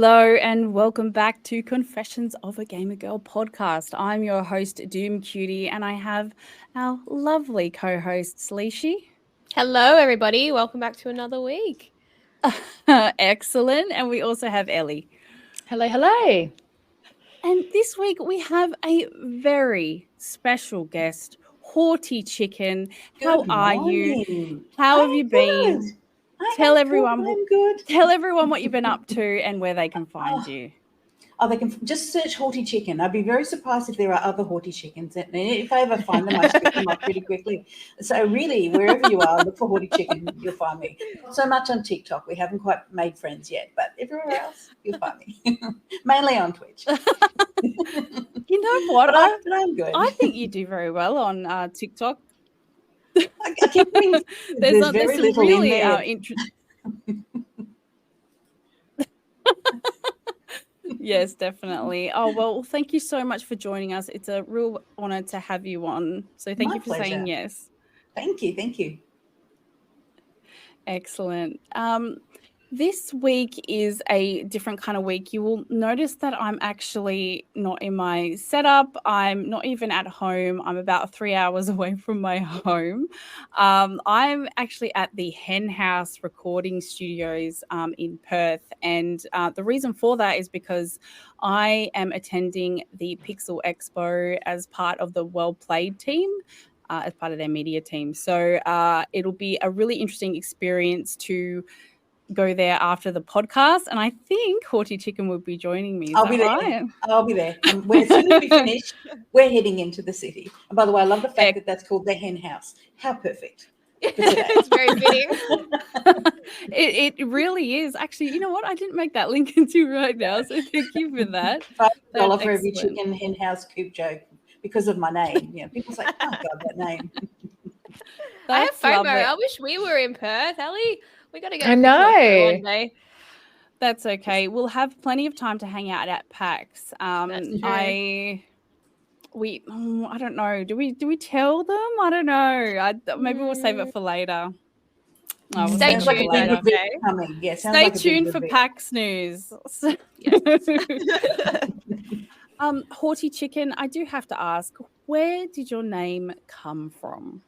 Hello and welcome back to Confessions of a Gamer Girl podcast. I'm your host, Doomcutie, and I have our lovely co-hosts, Liessshy. Hello, everybody. Welcome back to another week. Excellent. And we also have Ellie. Hello, hello. And this week we have a very special guest, Haughty Chicken. How are you? How have you been? Tell everyone what you've been up to and where they can find you. Oh, they can just search Haughty Chicken. I'd be very surprised if there are other Haughty Chickens. And if I ever find them, I pick them up pretty quickly. So really, wherever you are, look for Haughty Chicken. You'll find me. Not so much on TikTok. We haven't quite made friends yet, but everywhere else, you'll find me. Mainly on Twitch. You know what? But I'm good. I think you do very well on TikTok. I keep thinking there's very little really in there. interesting. Yes, definitely. Oh, well, thank you so much for joining us. It's a real honor to have you on. So thank you for saying yes. Thank you. Excellent. This week is a different kind of week. You will notice that I'm actually not in my setup. I'm not even at home. I'm about 3 hours away from my home. I'm actually at the Hen House recording studios in Perth. And the reason for that is because I am attending the Pixel Expo as part of the Well Played team. As part of their media team. So it'll be a really interesting experience to go there after the podcast, and I think Haughty Chicken will be joining me. I'll be there. As soon as we finish, we're heading into the city. And by the way, I love the fact that that's called the Hen House. How perfect. It's very fitting. It really is. Actually, you know what? I didn't make that link into right now, so thank you for that. $5 for every chicken hen house coop joke because of my name. You know, people say, "Oh God, that name." I have FOMO. I wish we were in Perth, Ellie. We got to go. I know. One day. That's okay. We'll have plenty of time to hang out at PAX. I don't know. Do we tell them? I don't know. Maybe we'll save it for later. We'll stay tuned. Okay? Stay tuned for PAX news. Haughty Chicken, I do have to ask, where did your name come from?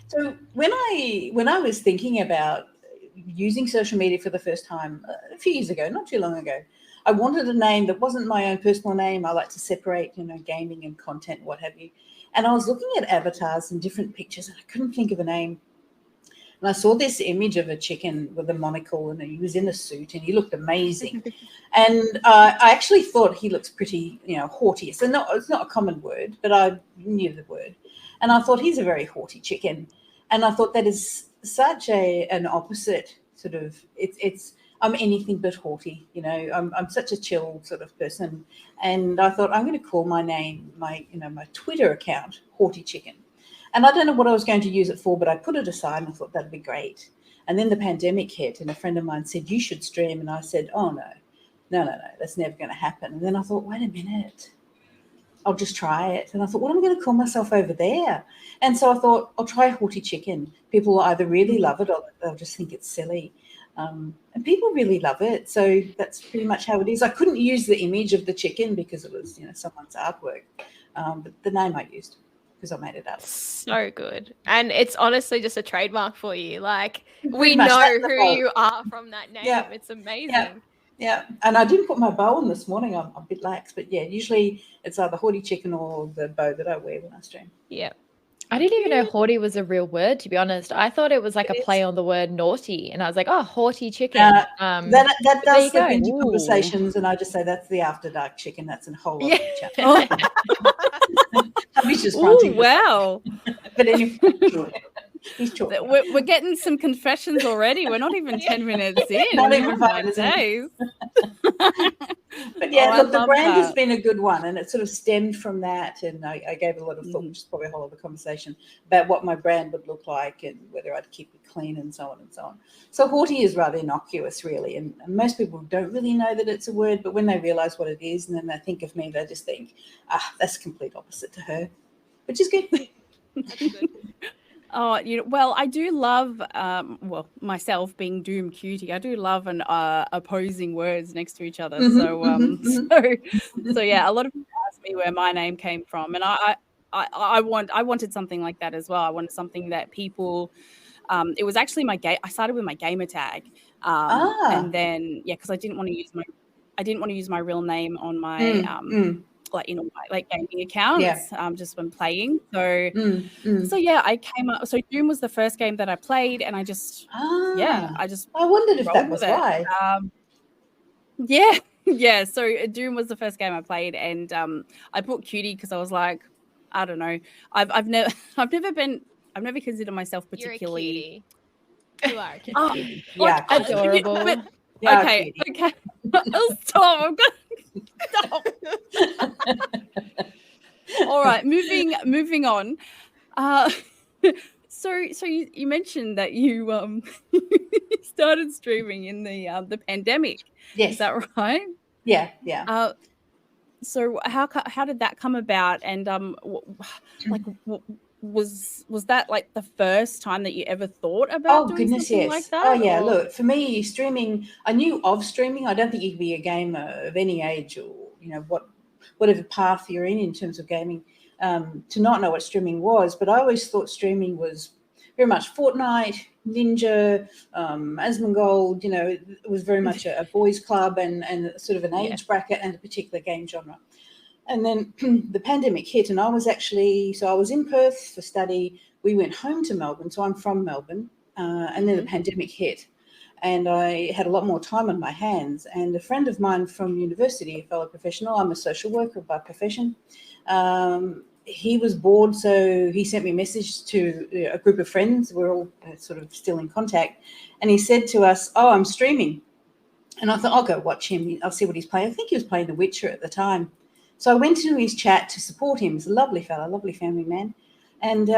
So when I was thinking about using social media for the first time a few years ago, not too long ago, I wanted a name that wasn't my own personal name. I like to separate, gaming and content, what have you. And I was looking at avatars and different pictures, and I couldn't think of a name. And I saw this image of a chicken with a monocle, and he was in a suit, and he looked amazing. And I actually thought he looks pretty, haughty. So it's not a common word, but I knew the word. And I thought he's a very haughty chicken. And I thought that is such an opposite sort of. I'm anything but haughty. I'm such a chill sort of person. And I thought I'm going to call my name, my Twitter account, Haughty Chicken. And I don't know what I was going to use it for, but I put it aside and I thought that'd be great. And then the pandemic hit, and a friend of mine said, "You should stream." And I said, "Oh, no, that's never going to happen." And then I thought, wait a minute, I'll just try it. And I thought, what am I going to call myself over there? And so I thought, I'll try Haughty Chicken. People will either really love it or they'll just think it's silly. And people really love it. So that's pretty much how it is. I couldn't use the image of the chicken because it was, someone's artwork. But the name I used, because I made it up. So good. And it's honestly just a trademark for you. Like, we know who you are from that name. Yeah. It's amazing. Yeah. And I didn't put my bow on this morning. I'm a bit lax. But, yeah, usually it's either Haughty Chicken or the bow that I wear when I stream. Yeah. I didn't even know haughty was a real word, to be honest. I thought it was like a play on the word naughty. And I was like, oh, Haughty Chicken. That does slip into conversations, and I just say that's the After Dark chicken. That's a whole other chat. Oh, wow. But anyway, he's talking. We're getting some confessions already. We're not even 10 minutes in. Not even 5 days. But yeah, look, the brand has been a good one, and it sort of stemmed from that. And I gave a lot of thought, which is probably a whole other conversation, about what my brand would look like and whether I'd keep it clean and so on and so on. So haughty is rather innocuous, really, and most people don't really know that it's a word, but when they realise what it is and then they think of me, they just think, that's complete opposite to her, which is good. That's good. Oh, well, I do love, well, myself being Doomcutie, I do love an opposing words next to each other. So yeah, a lot of people ask me where my name came from, and I wanted something like that as well. I wanted something that people, it was actually I started with my gamer tag, and then because I didn't want to use my real name on my like in all my like gaming accounts, just when playing. So yeah, I came up. So Doom was the first game that I played, and I just I wondered if that rolled was with it. why. Yeah. So Doom was the first game I played, and I put cutie because I was like, I don't know, I've never considered myself particularly. You're a cutie. You are a cutie. Oh, Yeah, like, adorable. but, Yeah, okay. cutie. Stop. Stop. All right, moving on. So you mentioned that you started streaming in the pandemic. Yes. Is that right? Yeah. So how did that come about? And was that like the first time that you ever thought about doing goodness, something yes. like that? Oh yeah, or? look, for me, streaming, I knew of streaming. I don't think you can be a gamer of any age or whatever path you're in terms of gaming, to not know what streaming was. But I always thought streaming was very much Fortnite, Ninja, Asmongold. It was very much a boys' club and sort of an age bracket and a particular game genre. And then the pandemic hit, and I was in Perth for study. We went home to Melbourne, so I'm from Melbourne, and then the pandemic hit, and I had a lot more time on my hands. And a friend of mine from university, a fellow professional, I'm a social worker by profession, he was bored, so he sent me a message to a group of friends. We're all sort of still in contact, and he said to us, "Oh, I'm streaming," and I thought, I'll go watch him. I'll see what he's playing. I think he was playing The Witcher at the time. So I went to his chat to support him. He's a lovely fellow, lovely family man. And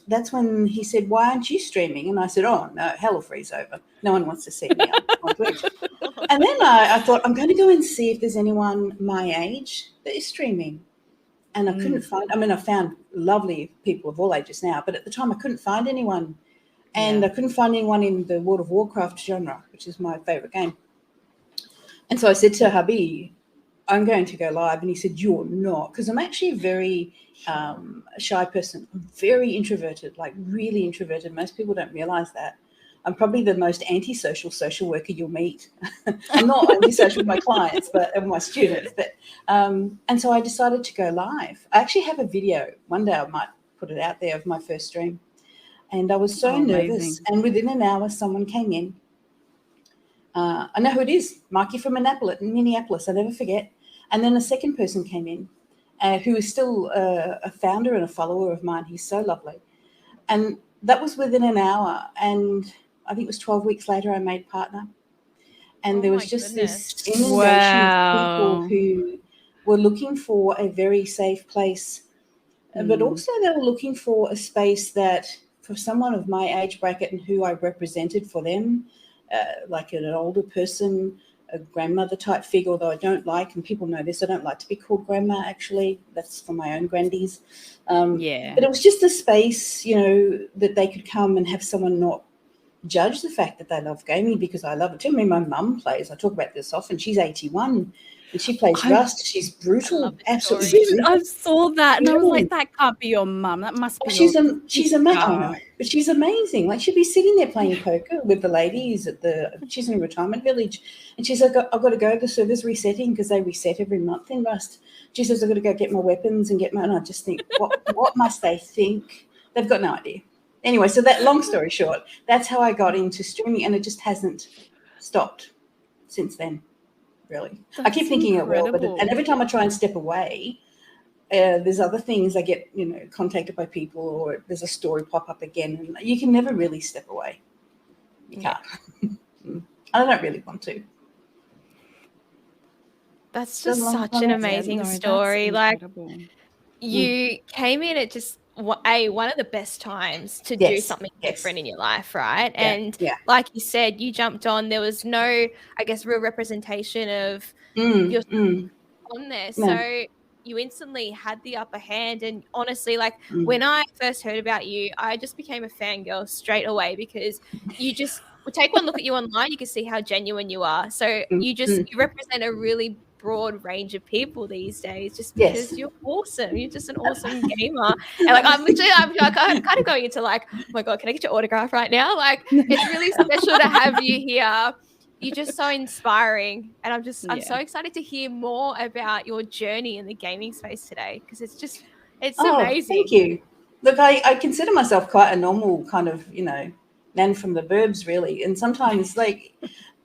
that's when he said, "Why aren't you streaming?" And I said, "Oh, no, hell will freeze over. No one wants to see me on Twitch." And then I thought, I'm going to go and see if there's anyone my age that is streaming. And I couldn't find, I found lovely people of all ages now, but at the time I couldn't find anyone. And I couldn't find anyone in the World of Warcraft genre, which is my favorite game. And so I said to hubby, "I'm going to go live." And he said, "You're not," because I'm actually a very shy person. I'm very introverted, like really introverted. Most people don't realize that. I'm probably the most antisocial social worker you'll meet. I'm not antisocial with my clients, but my students. But and so I decided to go live. I actually have a video. One day I might put it out there of my first stream. And I was so nervous. Amazing. And within an hour, someone came in. I know who it is, Mikey from Minneapolis. I never forget. And then a second person came in, who is still a founder and a follower of mine. He's so lovely. And that was within an hour. And I think it was 12 weeks later, I made partner. And there was just this inundation of people who were looking for a very safe place. But also they were looking for a space that, for someone of my age bracket and who I represented for them, like an older person, a grandmother type figure, although I don't like, and people know this, I don't like to be called grandma, actually. That's for my own grandies. But it was just a space, that they could come and have someone not judge the fact that they love gaming, because I love it too. My mum plays. I talk about this often. She's 81 and she plays Rust. She's brutal, absolutely brutal. I saw that and I was like, that can't be your mum. That must be she's amazing. But she's amazing. Like, she'd be sitting there playing poker with the ladies she's in a retirement village, and she's like, "I've got to go. The server's resetting," because they reset every month in Rust. She says, "I've got to go get my weapons and and I just think, what must they think? They've got no idea. Anyway, so that, long story short, that's how I got into streaming, and it just hasn't stopped since then, really. I keep thinking it will, and every time I try and step away, there's other things. I get, contacted by people, or there's a story pop up again, and you can never really step away. You can't. I don't really want to. That's just such an amazing story. Like, you came in at just one of the best times to do something different in your life, right? Yeah. And like you said, you jumped on. There was no, I guess, real representation of your on there. No. So you instantly had the upper hand. And honestly, like when I first heard about you, I just became a fangirl straight away, because you just would take one look at you online, you can see how genuine you are. So you represent a really broad range of people these days, just because you're awesome. You're just an awesome gamer. And like I'm kind of going into like, oh my God, can I get your autograph right now? Like it's really special to have you here. You're just so inspiring. And I'm so excited to hear more about your journey in the gaming space today, because it's amazing. Thank you. Look, I consider myself quite a normal kind of, man from the burbs, really. And sometimes like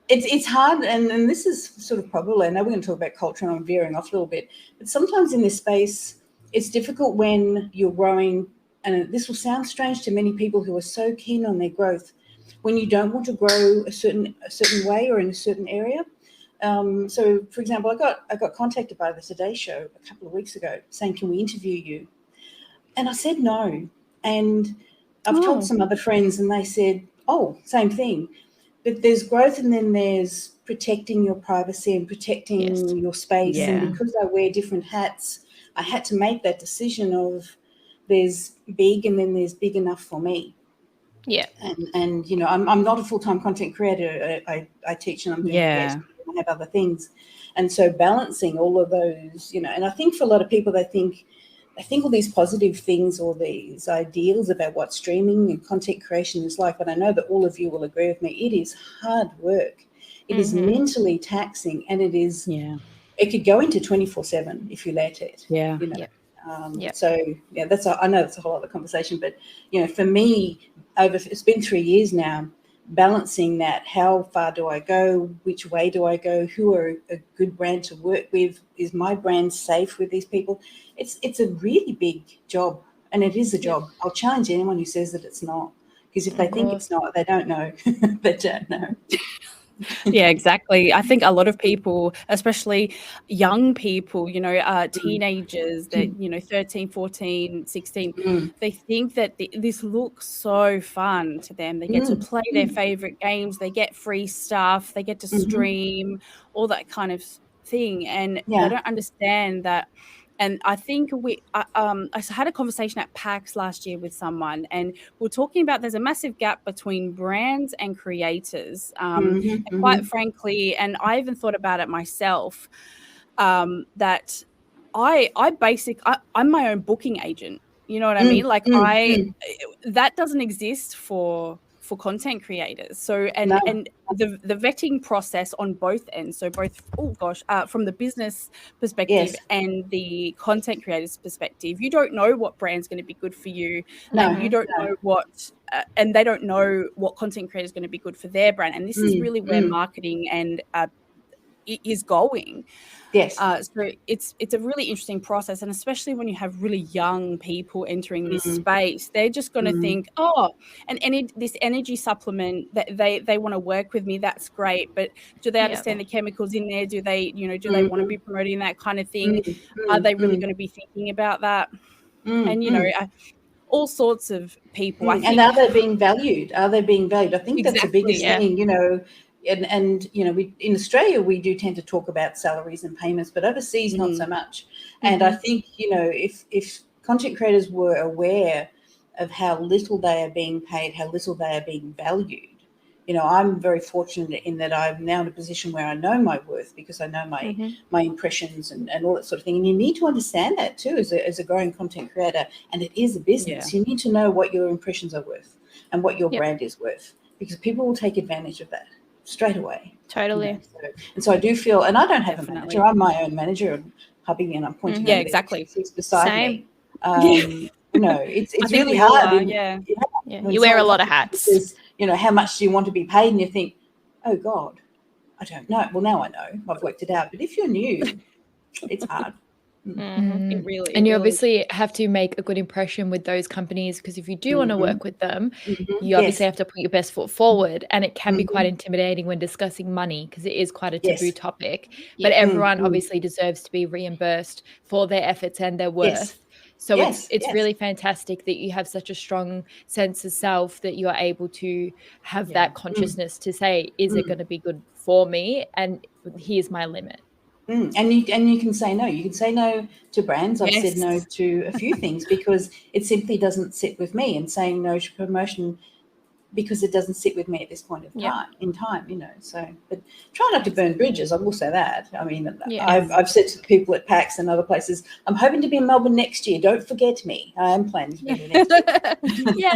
it's hard, and this is sort of probably, I know we're going to talk about culture and I'm veering off a little bit, but sometimes in this space it's difficult when you're growing, and this will sound strange to many people who are so keen on their growth, when you don't want to grow a certain way or in a certain area. So for example, I got contacted by the Today Show a couple of weeks ago saying, can we interview you? And I said no. And I've told some other friends and they said, oh, same thing. But there's growth, and then there's protecting your privacy and protecting your space. Yeah. And because I wear different hats, I had to make that decision of there's big and then there's big enough for me. Yeah. And I'm not a full-time content creator. I teach and I'm doing I have other things. And so balancing all of those, and I think for a lot of people, they think all these positive things or these ideals about what streaming and content creation is like, but I know that all of you will agree with me. It is hard work. It is mentally taxing, and it is. Yeah. It could go into 24/7 if you let it. Yeah. So I know that's a whole other conversation, but for me, it's been 3 years now. Balancing that, how far do I go? Which way do I go? Who are a good brand to work with? Is my brand safe with these people? It's a really big job, and it is a job. I'll challenge anyone who says that it's not, because if they think it's not, they don't know. They don't know. Yeah, exactly. I think a lot of people, especially young people, teenagers that, 13, 14, 16, they think that this looks so fun to them. They get to play their favorite games. They get free stuff. They get to stream, all that kind of thing. And they don't understand that. And I think I had a conversation at PAX last year with someone, and we're talking about there's a massive gap between brands and creators. And quite frankly, and I even thought about it myself, that I'm my own booking agent. You know what I mean? Like that doesn't exist for content creators. So and the vetting process on both ends. So both from the business perspective and the content creators perspective, you don't know what brand's going to be good for you. You don't know what and they don't know what content creator is going to be good for their brand. And this is really where marketing and is going. Yes. So it's a really interesting process, and especially when you have really young people entering this space, they're just going to think, and this energy supplement that they want to work with me. That's great, but do they understand the chemicals in there? Do they, do they want to be promoting that kind of thing? Are they really going to be thinking about that? And all sorts of people. I think, and are they being valued? I think that's the biggest thing. And we in Australia we do tend to talk about salaries and payments, but overseas not so much. And I think if content creators were aware of how little they are being paid, how little they are being valued, I'm very fortunate in that I'm now in a position where I know my worth, because I know my impressions and all that sort of thing. And you need to understand that too as a growing content creator, and it is a business. You need to know what your impressions are worth and what your brand is worth, because people will take advantage of that straight away. Totally. So I do feel, and I don't have a manager. I'm my own manager, and hubby, and I'm pointing over exactly. She's beside me. It's really hard. You wear a lot of hats. Because, how much do you want to be paid? And you think, oh God, I don't know. Well, now I know. I've worked it out. But if you're new, it's hard. It really, and you obviously have to make a good impression with those companies, because if you do want to work with them, you obviously have to put your best foot forward, and it can be quite intimidating when discussing money, because it is quite a taboo topic. But everyone obviously deserves to be reimbursed for their efforts and their worth. So it's really fantastic that you have such a strong sense of self, that you are able to have that consciousness to say, is it going to be good for me? And here's my limit. And you can say no. You can say no to brands. I've said no to a few things because it simply doesn't sit with me, and saying no to promotion because it doesn't sit with me at this point of time, you know. So, but try not to burn bridges. I will say that. I mean, I've said to people at PAX and other places, I'm hoping to be in Melbourne next year. Don't forget me. I am planning to be there next year.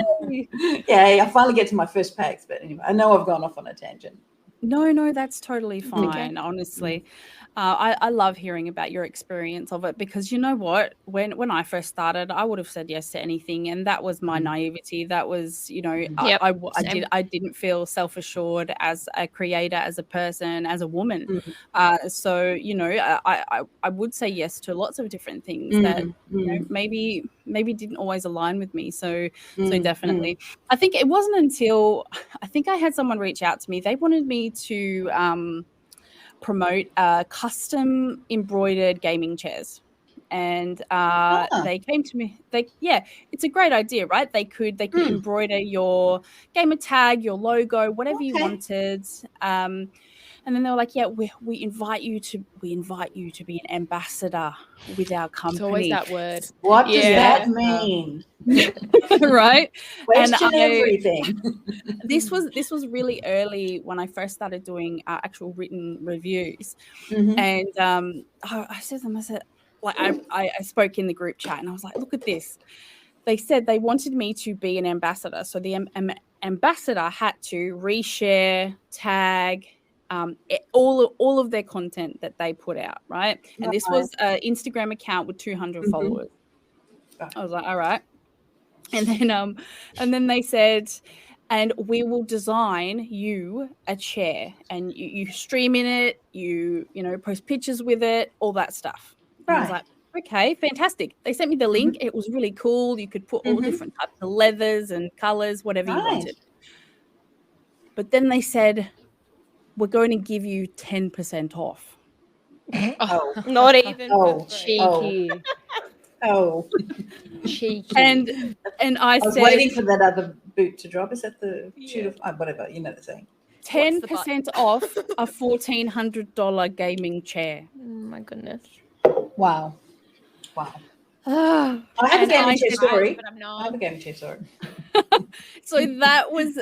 Yay! I finally get to my first PAX, but anyway, I know I've gone off on a tangent. No, that's totally fine. Honestly, I love hearing about your experience of it, because you know what, when I first started, I would have said yes to anything, and that was my naivety. That was, you know, I didn't feel self-assured as a creator, as a person, as a woman. So you know, I would say yes to lots of different things that you know, maybe didn't always align with me. So definitely, I think it wasn't until I think I had someone reach out to me. They wanted me to promote custom embroidered gaming chairs, and they came to me. It's a great idea, right? They could embroider your gamer tag, your logo, whatever you wanted. And then they were like, "Yeah, we invite you to be an ambassador with our company." It's always that word. What does that mean? Right? Question everything. This was really early when I first started doing actual written reviews, and I said to them, I spoke in the group chat, and I was like, "Look at this." They said they wanted me to be an ambassador, so the ambassador had to reshare, tag, all of their content that they put out, right? And this was an Instagram account with 200 followers. I was like, all right. And then they said, and we will design you a chair, and you stream in it, you know, post pictures with it, all that stuff. And I was like, okay, fantastic. They sent me the link. It was really cool. You could put all different types of leathers and colors, whatever you wanted. But then they said, we're going to give you 10% off. Not even cheeky. Cheeky. And I was said, waiting for that other boot to drop. Is that the shoot of whatever, you know the saying? 10% off a $1,400 gaming chair. Oh my goodness. Wow. I have a gaming chair story. But I'm not. I have a gaming chair story. So that was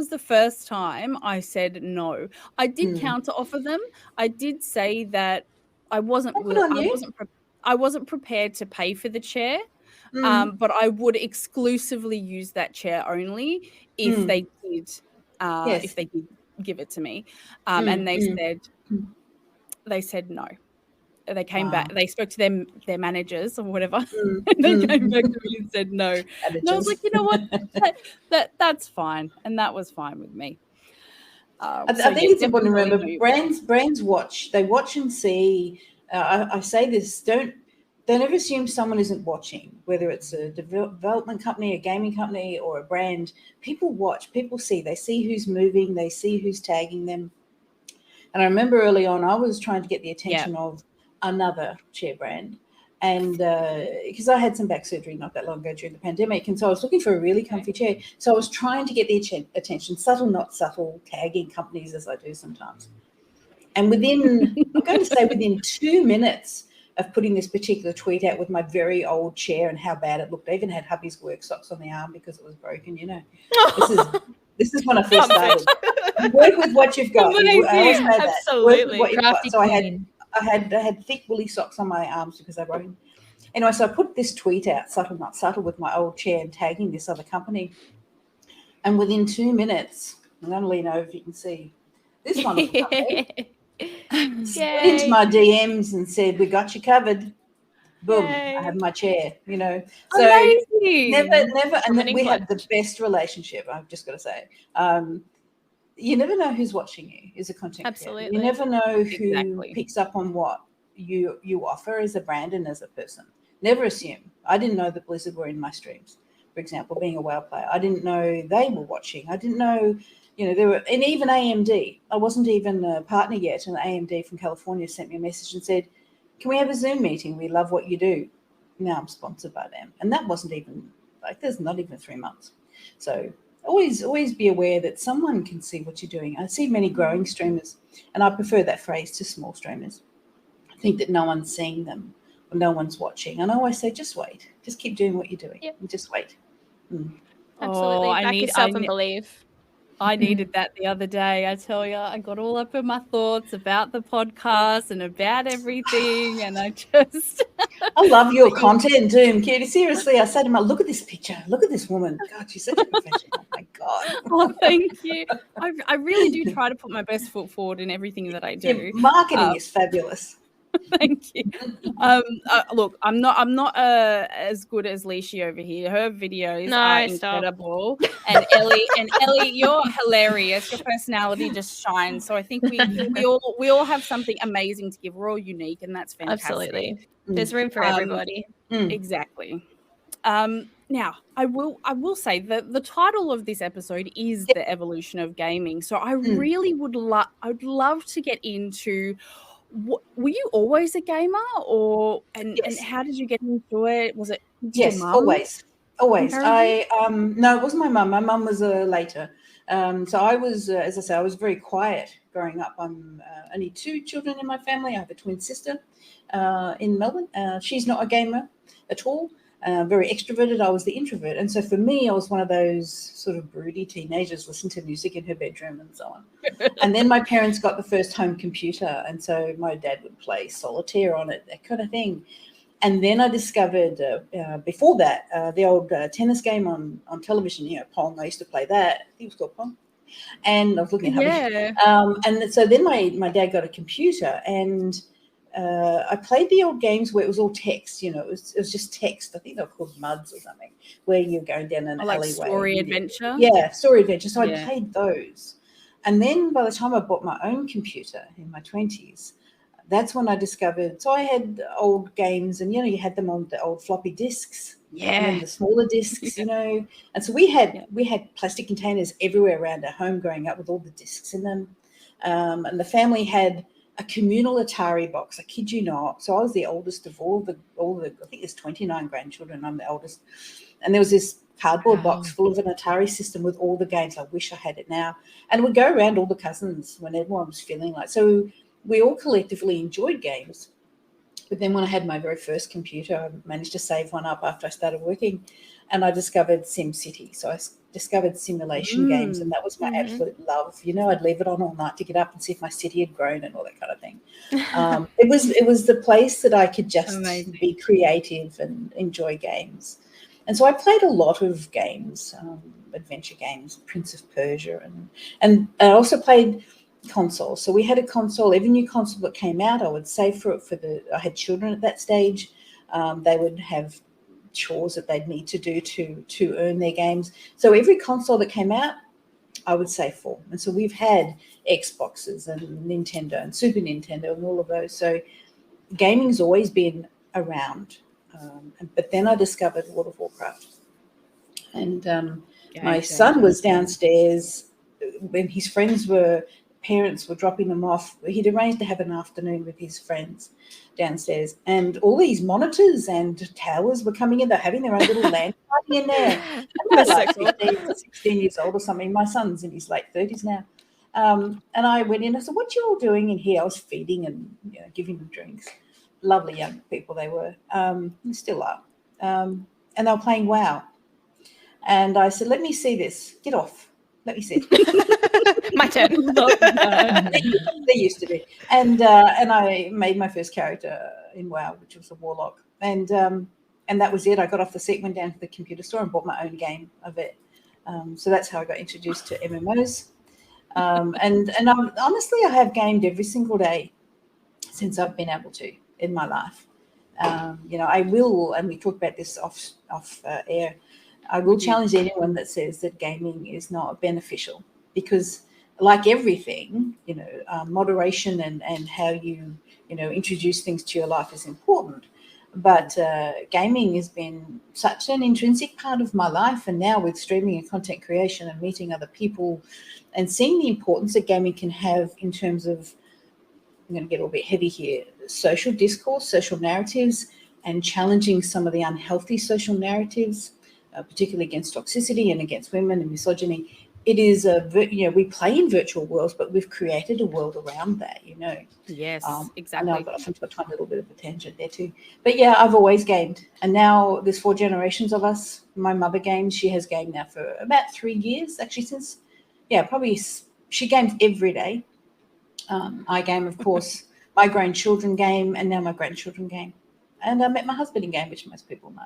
the first time I said no. I did counter offer them. I did say that I wasn't prepared to pay for the chair, but I would exclusively use that chair only if they did if they did give it to me. And they said no. They came back. They spoke to their managers or whatever. And they came back to me and said no. And I was like, you know what? That's fine, and that was fine with me. I think it's important to remember brands watch. They watch and see. I say this: don't ever assume someone isn't watching. Whether it's a development company, a gaming company, or a brand, people watch. People see. They see who's moving. They see who's tagging them. And I remember early on, I was trying to get the attention of another chair brand, and because I had some back surgery not that long ago during the pandemic, and so I was looking for a really comfy chair. So I was trying to get the attention, subtle, not subtle, tagging companies as I do sometimes. And within 2 minutes of putting this particular tweet out with my very old chair and how bad it looked, I even had hubby's work socks on the arm because it was broken. You know, this is when I first started. Work with what you've got. I always know that. Absolutely. Work with what you've got. So I had thick woolly socks on my arms because they were broken. Anyway, so I put this tweet out, subtle, not subtle, with my old chair and tagging this other company. And within 2 minutes, I'm going to lean over if you can see this wonderful company. Slid into my DMs and said, "We got you covered." Boom! I have my chair. You know, so amazing. Never, and then we have the best relationship. I've just got to say. You never know who's watching you as a content creator. You never know who picks up on what you offer as a brand and as a person. Never assume. I didn't know that Blizzard were in my streams, for example, being a WoW player. I didn't know they were watching. I didn't know, you know, there were, and even AMD. I wasn't even a partner yet, and AMD from California sent me a message and said, "Can we have a Zoom meeting? We love what you do." Now I'm sponsored by them, and that wasn't even there's not even 3 months. So always be aware that someone can see what you're doing. I see many growing streamers, and I prefer that phrase to small streamers. I think that no one's seeing them or no one's watching. And I always say, just wait. Just keep doing what you're doing. Yep. And just wait. Absolutely. Back yourself and believe. I needed that the other day. I tell you, I got all up in my thoughts about the podcast and about everything, and I just... I love your content, Doomcutie. Seriously, I said to him, look at this picture. Look at this woman. God, she's such a professional. Oh, my God. Oh, thank you. I really do try to put my best foot forward in everything that I do. Your marketing is fabulous. Thank you. Look, I'm not as good as Liessshy over here. Her videos are incredible, and Ellie, you're hilarious. Your personality just shines. So I think we all have something amazing to give. We're all unique, and that's fantastic. Absolutely, there's room for everybody. Exactly. Now, I will say that the title of this episode is the evolution of gaming. So I really I'd love to get into. Were you always a gamer, and how did you get into it? Was it yes, your mum? Always. No, it wasn't my mum. My mum was later. So I was, as I say, I was very quiet growing up. I'm only 2 children in my family. I have a twin sister in Melbourne. She's not a gamer at all. Very extroverted. I was the introvert. And so for me, I was one of those sort of broody teenagers, listening to music in her bedroom and so on. And then my parents got the first home computer. And so my dad would play solitaire on it, that kind of thing. And then I discovered, before that, the old tennis game on television, Pong. I used to play that. I think it was called Pong. And I was looking at and so then my dad got a computer, and I played the old games where it was all text, it was just text. I think they were called MUDs or something, where you're going down an alleyway. Story adventure? Yeah, story adventure. So I played those. And then by the time I bought my own computer in my 20s, that's when I discovered, so I had old games, and, you had them on the old floppy disks. And then the smaller discs, And so we had plastic containers everywhere around our home growing up with all the discs in them. And the family had a communal Atari box. I kid you not. So I was the oldest of all the. I think there's 29 grandchildren. I'm the oldest, and there was this cardboard box full of an Atari system with all the games. I wish I had it now. And we'd go around all the cousins when everyone was feeling like. So we all collectively enjoyed games. But then when I had my very first computer, I managed to save one up after I started working, and I discovered SimCity. So I discovered simulation games, and that was my absolute love. I'd leave it on all night to get up and see if my city had grown and all that kind of thing. It was the place that I could just be creative and enjoy games. And so I played a lot of games, adventure games, Prince of Persia, and I also played console. So we had a console. Every new console that came out, I would save for it I had children at that stage. They would have chores that they'd need to do to earn their games. So every console that came out, I would save for. And so we've had Xboxes and Nintendo and Super Nintendo and all of those. So gaming's always been around. But then I discovered World of Warcraft. And my son was downstairs when his parents were dropping them off. He'd arranged to have an afternoon with his friends downstairs, and all these monitors and towers were coming in. They're having their own little LAN party in there. They're like 15, 16 years old or something. My son's in his late 30s now. And I went in. I said, "What you all doing in here?" I was feeding and giving them drinks. Lovely young people they were. They still are. And they were playing WoW. And I said, "Let me see this. Get off. Let me see it." My turn. They used to be. And I made my first character in WoW, which was a warlock. And that was it. I got off the seat, went down to the computer store and bought my own game of it. So that's how I got introduced to MMOs. And honestly, I have gamed every single day since I've been able to in my life. I will, and we talked about this off air, I will challenge anyone that says that gaming is not beneficial, because like everything, moderation and how you introduce things to your life is important. But gaming has been such an intrinsic part of my life, and now with streaming and content creation and meeting other people and seeing the importance that gaming can have in terms of, I'm going to get a little bit heavy here, social discourse, social narratives, and challenging some of the unhealthy social narratives particularly against toxicity and against women and misogyny. It is we play in virtual worlds, but we've created a world around that, Yes, exactly. I know I've got a tiny little bit of a tangent there too. But yeah, I've always gamed. And now there's 4 generations of us. My mother games. She has gamed now for about 3 years, actually, since, probably she games every day. I game, of course, my grandchildren game, and now my grandchildren game. And I met my husband in game, which most people know.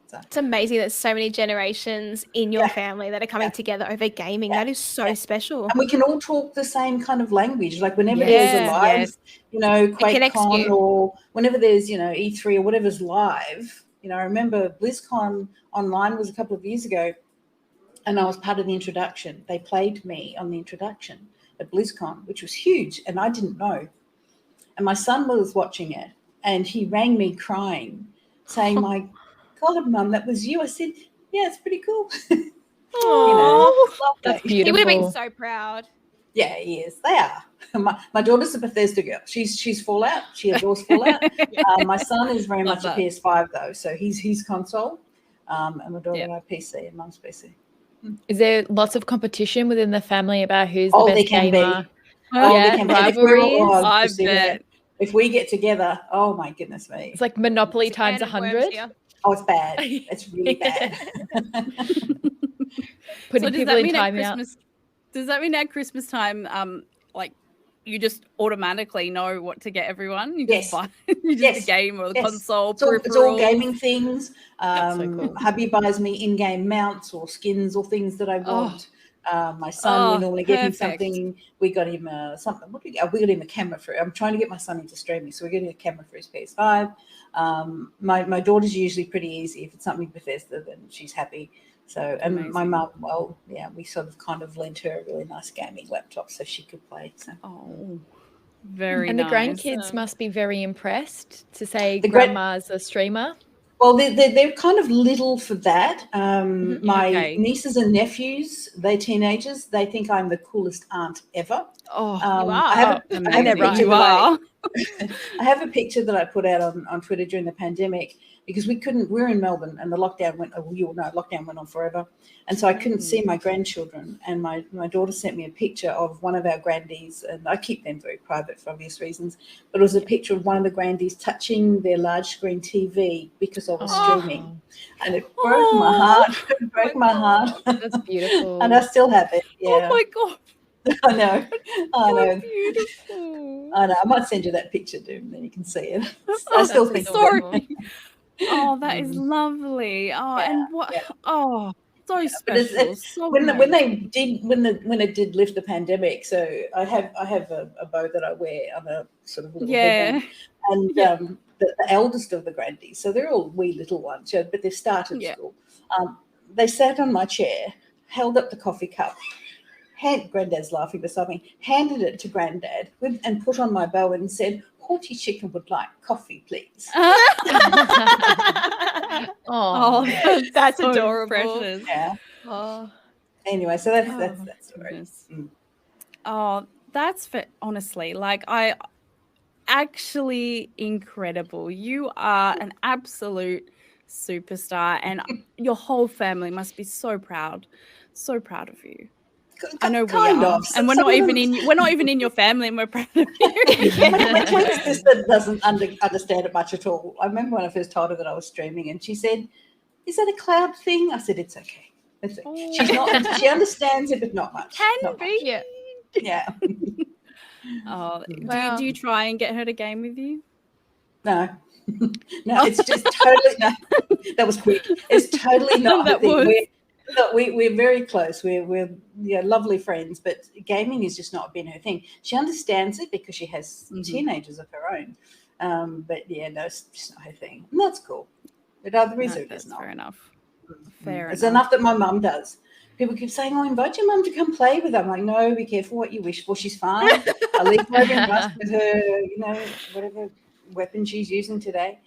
So. It's amazing that so many generations in your family that are coming together over gaming. That is so special. And we can all talk the same kind of language. Like whenever there's a live, QuakeCon, or whenever there's, E3 or whatever's live, I remember BlizzCon online was a couple of years ago, and I was part of the introduction. They played me on the introduction at BlizzCon, which was huge, and I didn't know. And my son was watching it, and he rang me crying, saying, "My God, Mum, that was you." I said, "Yeah, it's pretty cool." That's beautiful. He would have been so proud. Yeah, he is. They are. My daughter's a Bethesda girl. She's Fallout. She adores Fallout. My son is very much a PS5 though, so he's console. And my daughter and I PC, and Mum's PC. Is there lots of competition within the family about who's the best gamer? Rivalries. I bet. If we get together, oh my goodness me. It's like Monopoly times 100. Oh, it's bad. It's really bad. Putting people in timeout. Does that mean at Christmas time, you just automatically know what to get everyone? You just buy a game or a console. It's all gaming things. That's so cool. Hubby buys me in-game mounts or skins or things that I want. My son, we normally give him something. We got him something. What did we got him a camera for? I'm trying to get my son into streaming, so we're getting a camera for his PS5. My daughter's usually pretty easy. If it's something Bethesda, then she's happy. So, and amazing. My mum, we sort of kind of lent her a really nice gaming laptop so she could play. So. Oh, very nice. And the grandkids must be very impressed to say grandma's a streamer. Well, they're kind of little for that. My nieces and nephews, they're teenagers. They think I'm the coolest aunt ever. Oh, you are. I have a picture that I put out on Twitter during the pandemic because we're in Melbourne and the lockdown lockdown went on forever. And so I couldn't see my grandchildren. And my daughter sent me a picture of one of our grandies, and I keep them very private for obvious reasons, but it was a picture of one of the grandies touching their large screen TV because I was streaming. And it broke my heart. It broke my heart. That's beautiful. And I still have it. Yeah. Oh my God. I know. Beautiful. I know. I might send you that picture, Doom, then you can see it. I still think sorry. Oh, that is lovely. Oh, and what? Yeah. Oh, so special. When it did lift the pandemic, so I have a bow that I wear on a sort of little headband, and the eldest of the grandies, so they're all wee little ones, but they've started school. They sat on my chair, held up the coffee cup. Granddad's laughing beside me, handed it to Granddad and put on my bow and said, "Haughty Chicken would like coffee, please." That's so adorable. Precious. Yeah. Oh. Anyway, so that's story. Oh, that's honestly, I actually incredible. You are an absolute superstar, and your whole family must be so proud of you. I know we are, and we're not even in your family, and we're proud of you. My twin sister doesn't understand it much at all. I remember when I first told her that I was streaming, and she said, "Is that a cloud thing?" I said, "It's okay. It's okay." She's not. She understands it, but not much. Can be. Yeah. Oh, wow. Do you try and get her to game with you? No. No, it's just totally no. That was quick. It's totally not the thing. We're very close. We're lovely friends, but gaming has just not been her thing. She understands it because she has teenagers of her own. But it's just not her thing. And that's cool. But other reasons it's not. Fair enough. It's enough that my mum does. People keep saying, "Oh, invite your mum to come play with them." I'm like, no, be careful what you wish for. She's fine. I leave her over and rust with her, whatever weapon she's using today.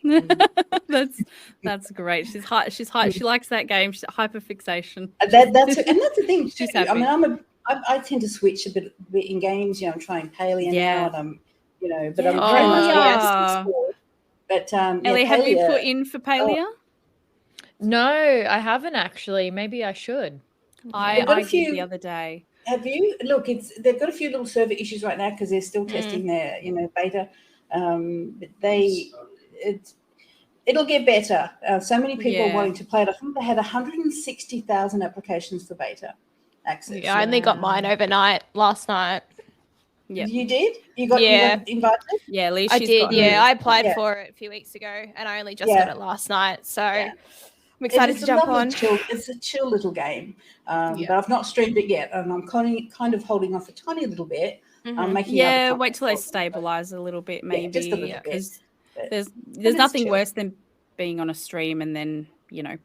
That's great. She's hot. She likes that game. She's hyperfixation. That's the thing. She's happy. I mean, I tend to switch a bit in games. I'm trying Paleo now, and I'm very much sport. But Ellie, have you put in for Paleo? No, I haven't actually. Maybe I should. I did the other day. Have you? Look, they've got a few little server issues right now because they're still testing their, beta. But it'll get better. So many people are wanting to play it. I think they had 160,000 applications for beta access. Yeah, I only got mine overnight last night. Yeah, you did? You got invited? Yeah, Liessy's I did. got Yeah, hers. I applied for it a few weeks ago, and I only just got it last night. So I'm excited to jump on. It's a chill little game, but I've not streamed it yet, and I'm kind of holding off a tiny little bit. I'm making wait till they stabilize a little bit, maybe. Yeah, just a little bit. There's nothing worse than being on a stream and then,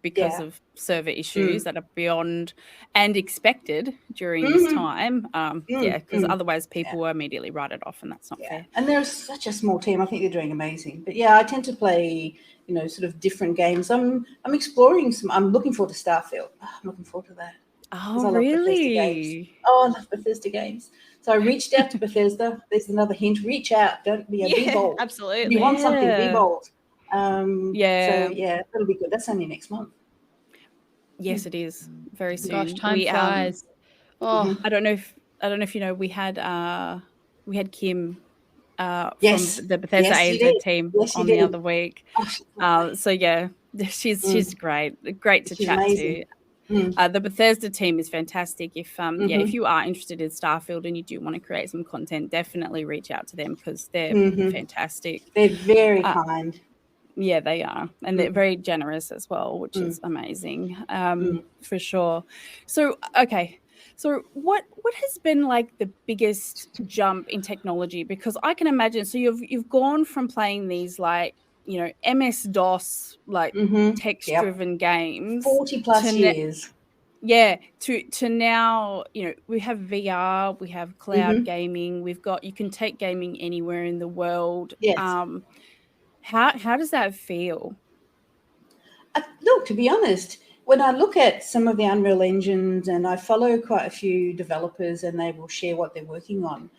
because of server issues that are beyond and expected during this time. Because otherwise people will immediately write it off, and that's not fair. And they're such a small team. I think they're doing amazing. But I tend to play, sort of different games. I'm exploring I'm looking forward to Starfield. I'm looking forward to that. Oh, really? I love Bethesda games. So I reached out to Bethesda. There's another hint. Reach out. Don't be be bold. Absolutely. If you want something, be bold. So that'll be good. That's only next month. Yes, it is. Very soon. Gosh, time flies. I don't know if you know, we had Kim from the Bethesda ANZ team on the other week. She's great to chat to. The Bethesda team is fantastic. If you are interested in Starfield and you do want to create some content, definitely reach out to them because they're fantastic. They're very kind. Yeah, they are. And they're very generous as well, which is amazing, for sure. So, okay. So what has been like the biggest jump in technology? Because I can imagine, so you've gone from playing these like, MS-DOS, like text-driven games. 40 plus years. To now, we have VR, we have cloud gaming, you can take gaming anywhere in the world. Yes. How does that feel? Look, to be honest, when I look at some of the Unreal Engines, and I follow quite a few developers and they will share what they're working on,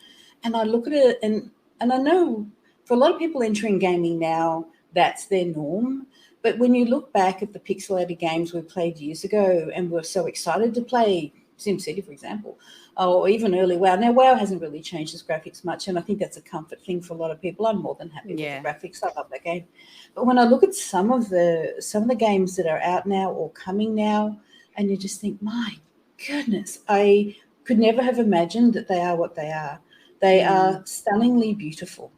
and I look at it and I know for a lot of people entering gaming now, that's their norm. But when you look back at the pixelated games we played years ago and we're so excited to play SimCity, for example, or even early WoW. Now, WoW hasn't really changed its graphics much, and I think that's a comfort thing for a lot of people. I'm more than happy with the graphics. I love that game. But when I look at some of the games that are out now or coming now, and you just think, my goodness, I could never have imagined that they are what they are. They are stunningly beautiful.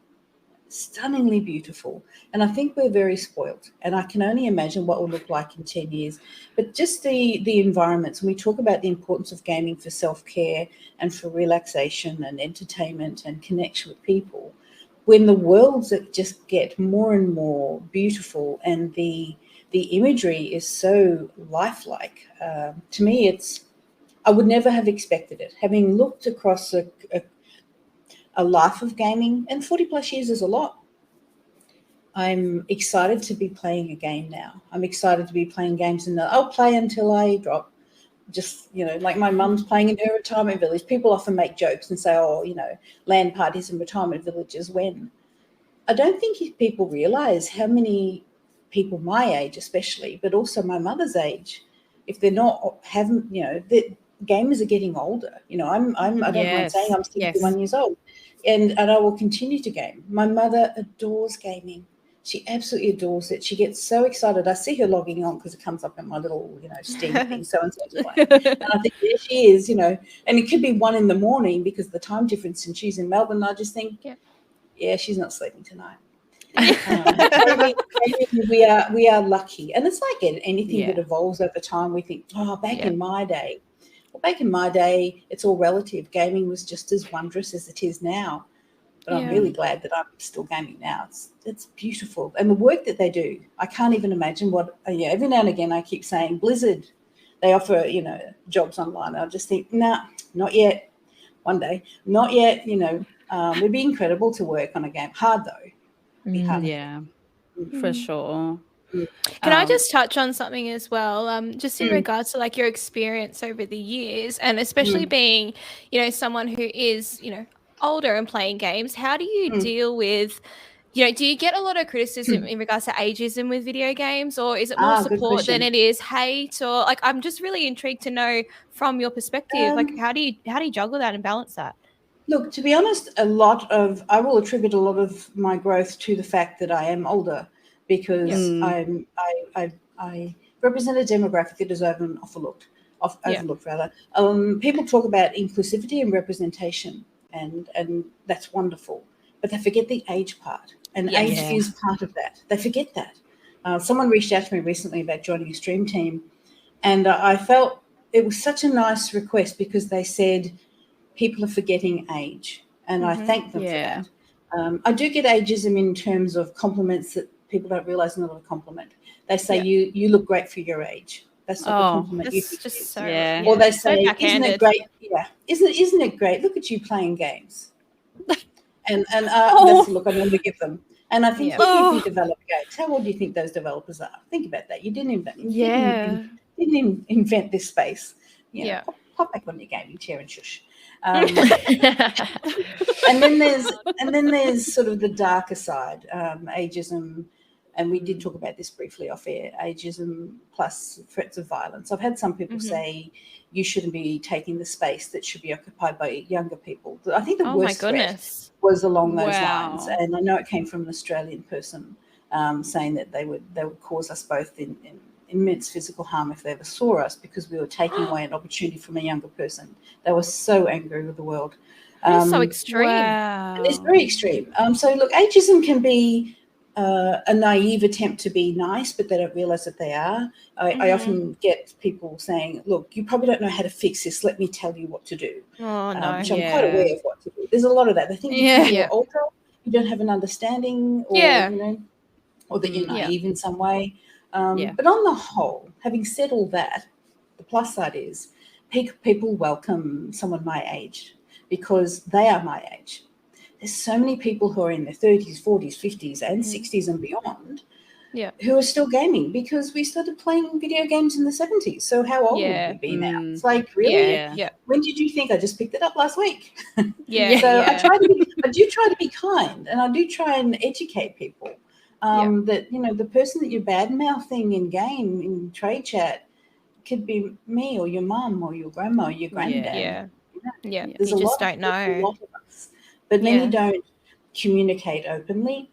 And I think we're very spoiled, and I can only imagine what will look like in 10 years. But just the environments, when we talk about the importance of gaming for self-care and for relaxation and entertainment and connection with people, when the worlds that just get more and more beautiful and the imagery is so lifelike, to me I would never have expected it. Having looked across a life of gaming, and 40 plus years is a lot. I'm excited to be playing a game now. I'm excited to be playing games, and I'll play until I drop. Just, like my mum's playing in her retirement village. People often make jokes and say, LAN parties in retirement villages. When I don't think people realize how many people my age, especially, but also my mother's age, if they're not, the gamers are getting older. I don't mind saying I'm 61 years old. And I will continue to game. My mother adores gaming. She absolutely adores it. She gets so excited. I see her logging on because it comes up in my little, Steam thing, so-and-so's playing. And I think there she is, and it could be 1 a.m. because of the time difference, and she's in Melbourne. And I just think, she's not sleeping tonight. We are lucky. And it's like anything that evolves over time. We think, in my day. Well, back in my day, it's all relative. Gaming was just as wondrous as it is now. But I'm really glad that I'm still gaming now. It's beautiful. And the work that they do, I can't even imagine what, every now and again I keep saying, Blizzard, they offer, jobs online. I just think, nah, not yet. One day, not yet, it'd be incredible to work on a game. Hard though. It'd be hard. For sure. Can I just touch on something as well, just in regards to like your experience over the years, and especially being, someone who is, older and playing games? How do you deal with do you get a lot of criticism in regards to ageism with video games, or is it more Good support than question. it is hate? Or like, I'm just really intrigued to know from your perspective, like how do you juggle that and balance that? Look, to be honest, I will attribute a lot of my growth to the fact that I am older, because I represent a demographic that is overlooked. People talk about inclusivity and representation, and that's wonderful, but they forget the age part, and age is part of that. They forget that. Someone reached out to me recently about joining a stream team, and I felt it was such a nice request, because they said people are forgetting age, and I thank them for that. I do get ageism in terms of compliments that people don't realize are not a compliment. They say you look great for your age. That's not the compliment you think. Just so, or they so say, "Isn't it great? backhanded. Isn't it great? Look at you playing games." and that's the look I normally give them. And I think if you develop games, how old do you think those developers are? Think about that. You didn't invent this space. Pop back on your gaming chair and shush. And then there's sort of the darker side, ageism, and we did talk about this briefly off air. Ageism plus threats of violence. I've had some people say you shouldn't be taking the space that should be occupied by younger people. I think the worst threat was along those lines, and I know it came from an Australian person saying that they would cause us both in immense physical harm if they ever saw us, because we were taking away an opportunity from a younger person. They were so angry with the world. It's so extreme. And it's very extreme. So look, ageism can be a naive attempt to be nice, but they don't realize that they are. I often get people saying, look, you probably don't know how to fix this. Let me tell you what to do. Oh, no. Which I'm quite aware of what to do. There's a lot of that. They think you're older, you don't have an understanding, or, or that you're naive in some way. But on the whole, having said all that, the plus side is people welcome someone my age, because they are my age. There's so many people who are in their 30s, 40s, 50s, and 60s and beyond who are still gaming, because we started playing video games in the 70s. So how old would we be now? It's like, really? When did you think? I just picked it up last week. So I do try to be kind, and I do try and educate people. That, the person that you're bad-mouthing in game, in trade chat, could be me or your mum or your grandma or your granddad. There's you just don't know. A lot of us. But many don't communicate openly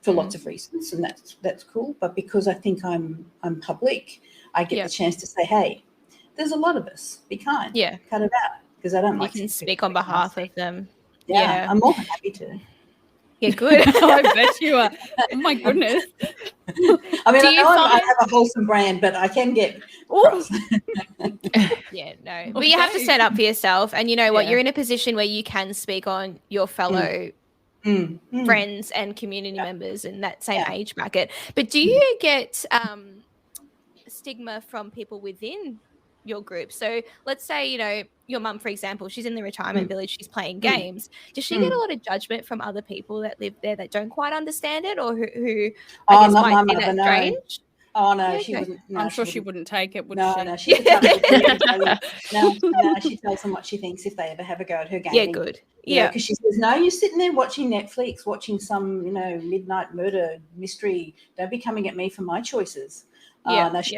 for lots of reasons, and that's cool. But because I think I'm public, I get the chance to say, hey, there's a lot of us. Be kind. Cut it out, because I don't like to speak on behalf of them. I'm more than happy to. Yeah, good. I bet you are. Oh my goodness. I mean, I have a wholesome brand, but I can get cross. But you have to stand up for yourself, and you know what? You're in a position where you can speak on your fellow friends and community members in that same age bracket. But do you get stigma from people within your group? So let's say, your mum, for example, she's in the retirement village, she's playing games. Does she get a lot of judgment from other people that live there that don't quite understand it, or who I guess might see that strange? Oh no, she wouldn't. No, I'm sure she wouldn't take it, would she? No, she would she tells them what she thinks if they ever have a go at her gaming. Yeah, good. Because she says, no, you're sitting there watching Netflix, watching some, midnight murder mystery. Don't be coming at me for my choices. And that's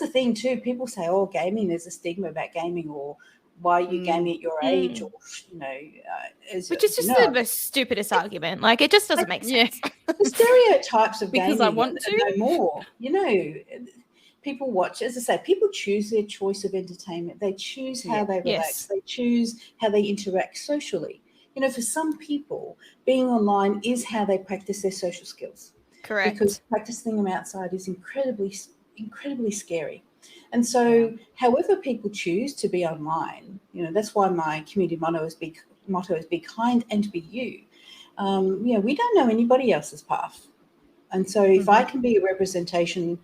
the thing too. People say, oh, gaming, there's a stigma about gaming, or why are you gaming at your age, or which is just the most stupidest argument. Like, it just doesn't make sense. The stereotypes of gaming, because I want to know more. People watch, as I say, people choose their choice of entertainment. They choose how they relax. They choose how they interact socially. For some people, being online is how they practice their social skills. Correct. Because practicing them outside is incredibly, incredibly scary. And so however people choose to be online, that's why my community motto is be kind and be you. We don't know anybody else's path. And so if I can be a representation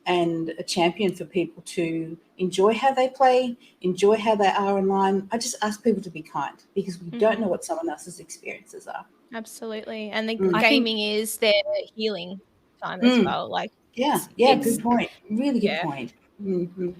and a champion for people to enjoy how they play, enjoy how they are online, I just ask people to be kind, because we don't know what someone else's experiences are. Absolutely. And the gaming is their healing time as well. Like, good point. Really good point. Mm-hmm.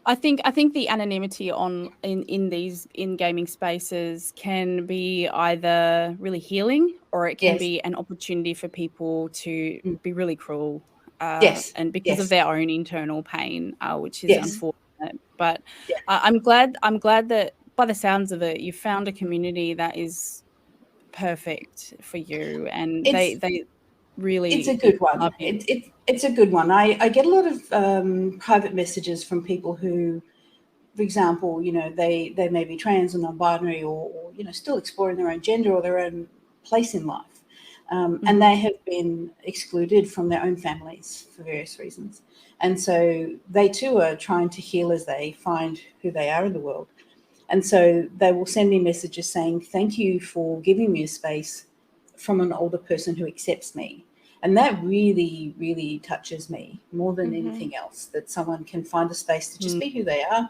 I think the anonymity in these gaming spaces can be either really healing, or it can be an opportunity for people to be really cruel, and because of their own internal pain, which is unfortunate. But I'm glad that by the sounds of it, you found a community that is perfect for you, and they really, it's a good one. love you. It's a good one. I get a lot of private messages from people who, for example, they may be trans or non-binary, or still exploring their own gender or their own place in life, and they have been excluded from their own families for various reasons, and so they too are trying to heal as they find who they are in the world. And so they will send me messages saying, thank you for giving me a space from an older person who accepts me. And that really, really touches me more than anything else, that someone can find a space to just be who they are.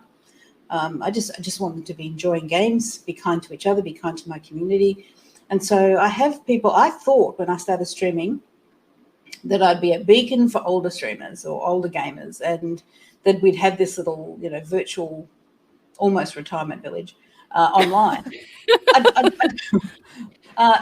I just want them to be enjoying games, be kind to each other, be kind to my community. And so I have people, I thought when I started streaming that I'd be a beacon for older streamers or older gamers, and that we'd have this little, virtual almost retirement village online.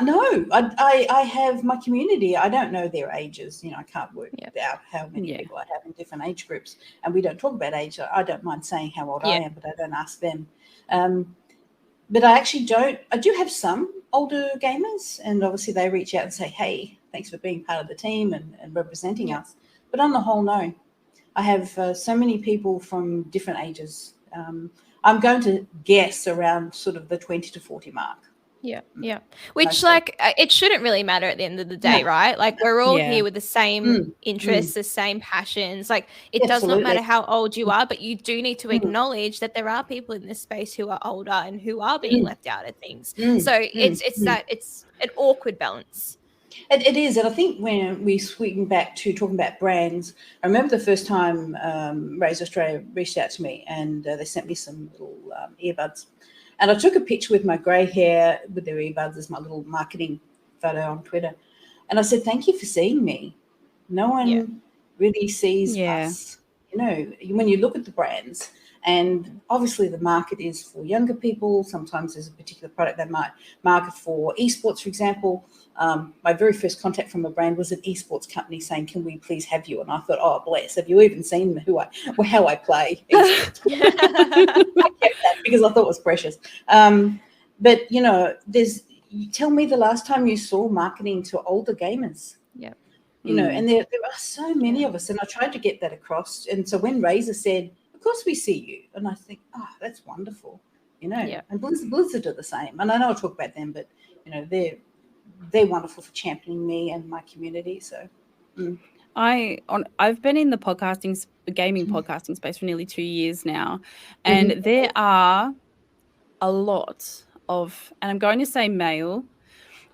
No, I have my community. I don't know their ages. I can't work out how many people I have in different age groups, and we don't talk about age. I don't mind saying how old I am, but I don't ask them. But I actually don't. I do have some older gamers, and obviously they reach out and say, "Hey, thanks for being part of the team and representing us." But on the whole, no. I have so many people from different ages. I'm going to guess around sort of the 20 to 40 mark. Yeah. Which, it shouldn't really matter at the end of the day, right? Like, we're all here with the same interests, the same passions. Like, it does not matter how old you are, but you do need to acknowledge that there are people in this space who are older and who are being left out of things. So it's an awkward balance. It is, and I think when we swing back to talking about brands, I remember the first time Raise Australia reached out to me, and they sent me some little earbuds, and I took a picture with my grey hair with their earbuds as my little marketing photo on Twitter, and I said, "Thank you for seeing me." No one really sees us, when you look at the brands. And obviously the market is for younger people. Sometimes there's a particular product they might market for esports, for example. My very first contact from a brand was an esports company saying, "Can we please have you?" And I thought, "Oh, bless. Have you even seen how I play esports?" I kept that because I thought it was precious. But tell me the last time you saw marketing to older gamers. Yeah. And there are so many of us, and I tried to get that across. And so when Razor said, "Of course we see you," and I think, oh, that's wonderful, And Blizzard are the same. And I know I'll talk about them, but they're wonderful for championing me and my community. So I've been in the gaming podcasting space for nearly 2 years now, and there are a lot of, and I'm going to say male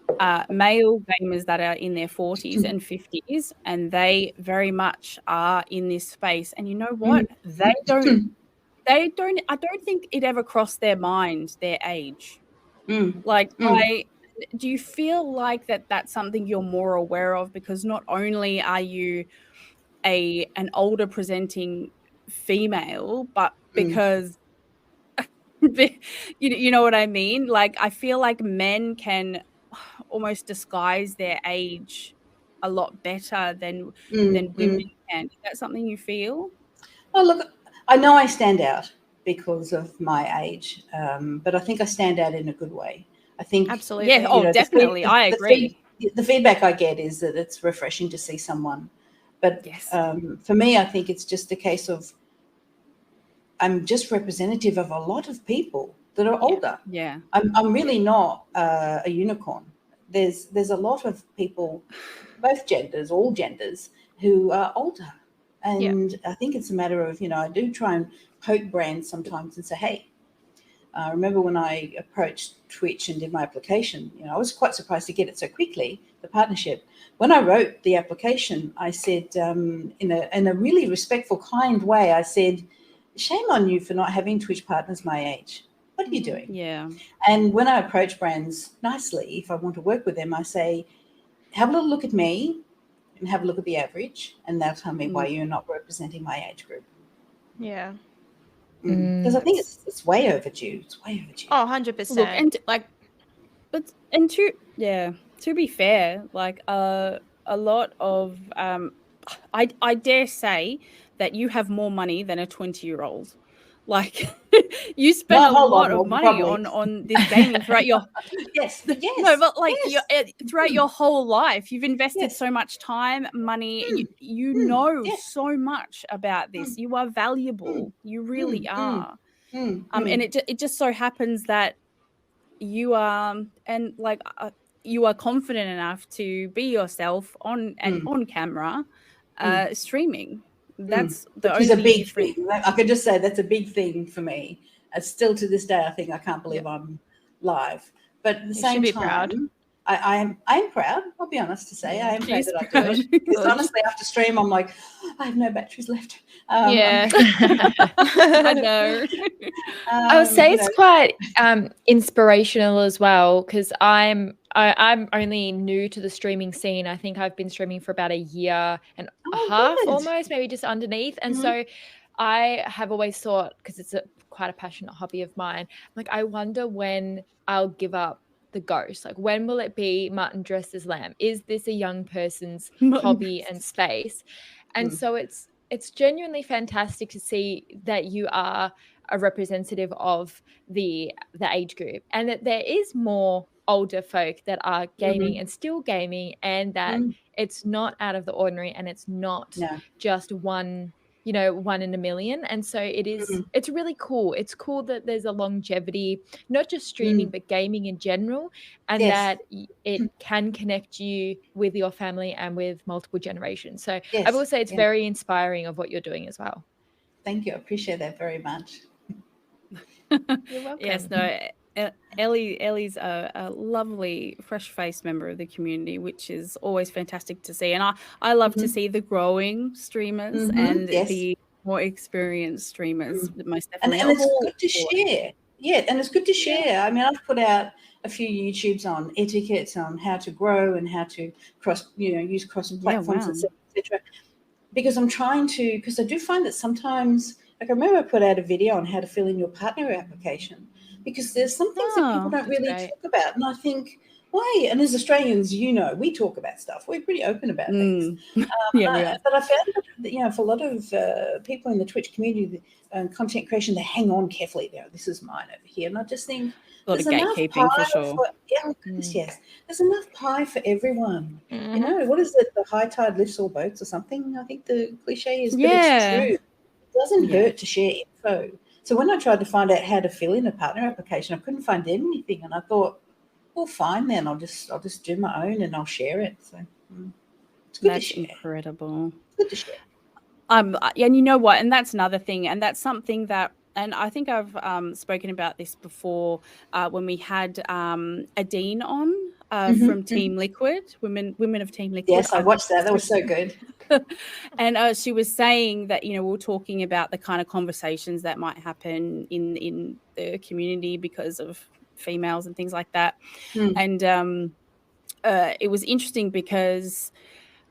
gamers that are in their 40s and 50s, and they very much are in this space. And you know what? I don't think it ever crossed their mind, their age. Do you feel like that's something you're more aware of? Because not only are you an older presenting female, but because you know what I mean? Like, I feel like men can almost disguise their age a lot better than women can. Is that something you feel? Oh, look, I know I stand out because of my age, but I think I stand out in a good way. I think absolutely. Yeah. Definitely. I agree. The feedback I get is that it's refreshing to see someone. But for me, I think it's just a case of I'm just representative of a lot of people that are older. Yeah. I'm really not a unicorn. There's a lot of people, both genders, all genders, who are older. And I think it's a matter of, I do try and poke brands sometimes and say, hey, I remember when I approached Twitch and did my application, I was quite surprised to get it so quickly, the partnership. When I wrote the application, I said, in a really respectful, kind way, I said, shame on you for not having Twitch partners my age. What are you doing? Yeah. And when I approach brands nicely, if I want to work with them, I say, have a little look at me and have a look at the average, and they'll tell me why you're not representing my age group. Yeah. Because I think it's way overdue. It's way overdue. Oh, 100%. Look, and to be fair, like a lot of I dare say that you have more money than a 20-year-old. Like you spend Not a a whole lot lot of more, money probably. on this gaming throughout your Yes. no, but like yes. throughout your whole life, you've invested Yes. so much time, money. You Mm. know Yes. so much about this. You are valuable. You really are. And it just so happens that you are and like you are confident enough to be yourself on camera, streaming. That's the Which is a only big difference. thing. I could just say that's a big thing for me. Still to this day, I think I can't believe I'm live. But at the same be time, proud. I am proud. I'll be honest to say I am proud that I do it. Because Good. honestly, after stream, I'm like, I have no batteries left. Yeah. I know. I would say it's quite inspirational as well, because I'm only new to the streaming scene. I think I've been streaming for about a year and a half, good. almost, maybe just underneath. And so I have always thought, because it's quite a passionate hobby of mine, like I wonder when I'll give up the ghost. Like, when will it be Martin dressed as lamb? Is this a young person's hobby and space? And so it's genuinely fantastic to see that you are a representative of the age group, and that there is more older folk that are gaming and still gaming, and that it's not out of the ordinary, and it's not just one in a million. And so it's really cool. It's cool that there's a longevity, not just streaming, but gaming in general, and that it can connect you with your family and with multiple generations. So I will say it's very inspiring of what you're doing as well. Thank you. I appreciate that very much. You're welcome. Yes, no, Ellie's a lovely, fresh-faced member of the community, which is always fantastic to see. And I love to see the growing streamers and the more experienced streamers, most definitely. And it's good to share. Yeah, and it's good to share. I mean, I've put out a few YouTubes on etiquettes, on how to grow and how to use cross platforms, etc. Because I'm trying to, because I do find that sometimes, like I remember I put out a video on how to fill in your partner application, because there's some things that people don't really talk about. And I think, why? And as Australians, we talk about stuff. We're pretty open about things. Yeah, we are. But I found that, for a lot of people in the Twitch community, content creation, they hang on carefully. This is mine over here. And I just think a lot of gatekeeping for sure. Yes. There's enough pie for everyone. What is it? The high tide lifts all boats or something? I think the cliche is, but it's true. It doesn't hurt to share info. So when I tried to find out how to fill in a partner application, I couldn't find anything. And I thought, well, fine then. I'll just do my own and I'll share it. So it's good to share. That's incredible. It's good to share. And you know what? And that's another thing. And that's something that, and I think I've spoken about this before when we had a dean on from Team Liquid, women of Team Liquid. Yes, I watched that. That was so good. And she was saying that, we were talking about the kind of conversations that might happen in the community because of females and things like that. And it was interesting because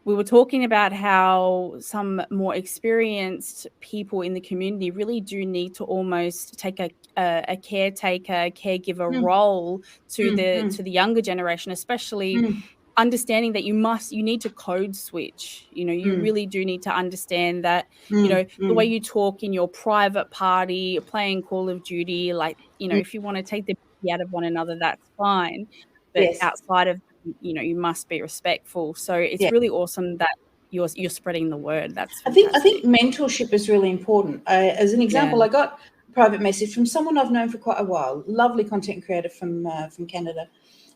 we were talking about how some more experienced people in the community really do need to almost take a caretaker, caregiver role to the younger generation, especially understanding that you need to code switch. You really do need to understand that, the way you talk in your private party, playing Call of Duty, like, if you want to take the piss out of one another, that's fine. But outside of, you must be respectful. So it's really awesome that you're spreading the word. That's fantastic. I think mentorship is really important. As an example, I got a private message from someone I've known for quite a while, lovely content creator from Canada,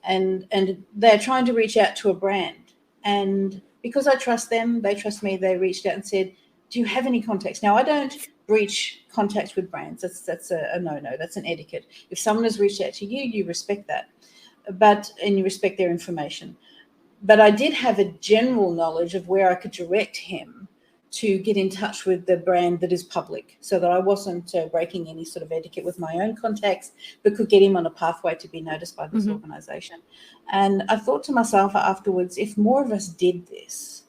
and they're trying to reach out to a brand. And because I trust them, they trust me, they reached out and said, do you have any contacts? Now, I don't breach contacts with brands. That's a no-no. That's an etiquette. If someone has reached out to you, you respect that. And you respect their information. But I did have a general knowledge of where I could direct him to get in touch with the brand that is public, so that I wasn't breaking any sort of etiquette with my own contacts, but could get him on a pathway to be noticed by this organization. And I thought to myself afterwards, if more of us did this,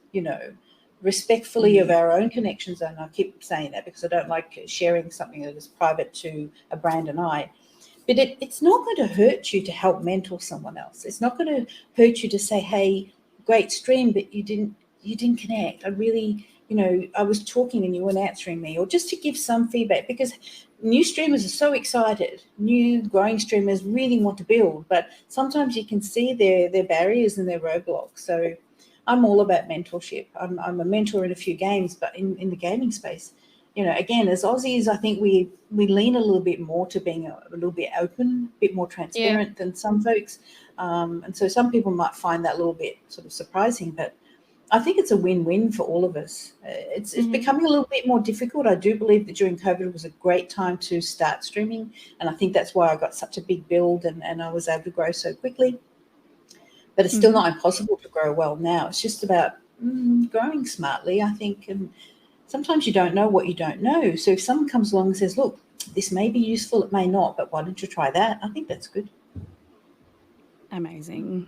respectfully of our own connections. And I keep saying that because I don't like sharing something that is private to a brand and I. But it's not going to hurt you to help mentor someone else. It's not going to hurt you to say, hey, great stream, but you didn't connect. I really, I was talking and you weren't answering me, or just to give some feedback, because new streamers are so excited. New growing streamers really want to build, but sometimes you can see their barriers and their roadblocks. So I'm all about mentorship. I'm a mentor in a few games, but in the gaming space, again, as Aussies, I think we lean a little bit more to being a little bit open, a bit more transparent than some folks. And so some people might find that a little bit sort of surprising, but I think it's a win-win for all of us. It's becoming a little bit more difficult. I do believe that during COVID was a great time to start streaming, and I think that's why I got such a big build and I was able to grow so quickly. But it's still not impossible to grow well now. It's just about growing smartly, I think, and sometimes you don't know what you don't know. So if someone comes along and says, look, this may be useful, it may not, but why don't you try that? I think that's good. Amazing.